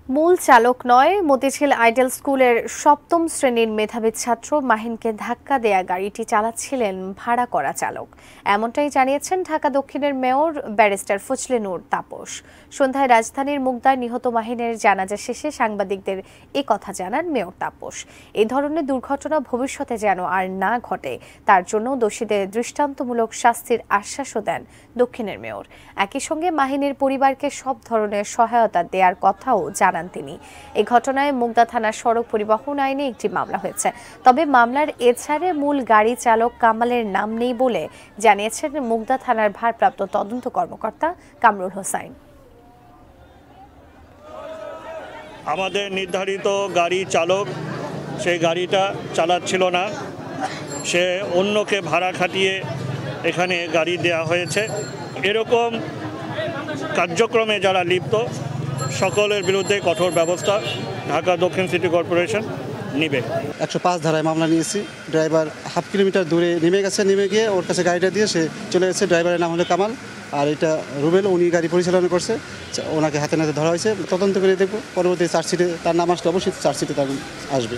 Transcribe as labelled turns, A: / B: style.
A: মূল চালক নয়, মতিঝিল আইডেল স্কুলের সপ্তম শ্রেণীর মেধাবী ছাত্র মাহিনকে ধাক্কা দেয়া গাড়িটি চালাচ্ছিলেন ভাড়া করা চালক। এমনটাই জানিয়েছেন ঢাকা দক্ষিণের মেয়র ব্যারিস্টার ফজলে নূর তাপস। সন্ধ্যায় রাজধানীর মুগদায় নিহত মাহিনের জানাজা শেষে সাংবাদিকদের কথা জানান মেয়র তাপস। এই ধরনের দুর্ঘটনা ভবিষ্যতে যেন আর না ঘটে তার জন্য দোষীদের দৃষ্টান্তমূলক শাস্তির আশ্বাসও দেন দক্ষিণের মেয়র। একই সঙ্গে মাহিনের পরিবারকে সব ধরনের সহায়তা দেওয়ার কথাও জানান তিনি। এই ঘটনায় মুগদা থানার সড়ক পরিবহন আইনে একটি মামলা হয়েছে। তবে মামলার এছাড়া মূল গাড়ি চালক কামালের নাম নেই বলে জানিয়েছেন মুগদা থানার ভারপ্রাপ্ত তদন্ত কর্মকর্তা কামরুল হোসাইন।
B: আমাদের নির্ধারিত গাড়ি চালক সেই গাড়িটা চালাচ্ছিল না, সে অন্যকে ভাড়া খাটিয়ে এখানে গাড়ি দেওয়া হয়েছে। এরকম কার্যক্রমে যারা লিপ্ত সকলের বিরুদ্ধে কঠোর ব্যবস্থা ঢাকা দক্ষিণ সিটি কর্পোরেশন নিবে।
C: 105 ধারায় মামলা নিয়েছি। ড্রাইভার হাফ কিলোমিটার দূরে নেমে গিয়ে ওর কাছে গাড়িটা দিয়ে সে চলে গেছে। ড্রাইভারের নাম হলো কামাল, আর এটা রুবেল, উনি গাড়ি পরিচালনা করছে। ওনাকে হাতে নাতে ধরা হয়েছে, তদন্ত করে দেখব। পরবর্তী চার্জশিটে তার নাম আসলে অবশ্যই চার্জশিটে তার আসবে।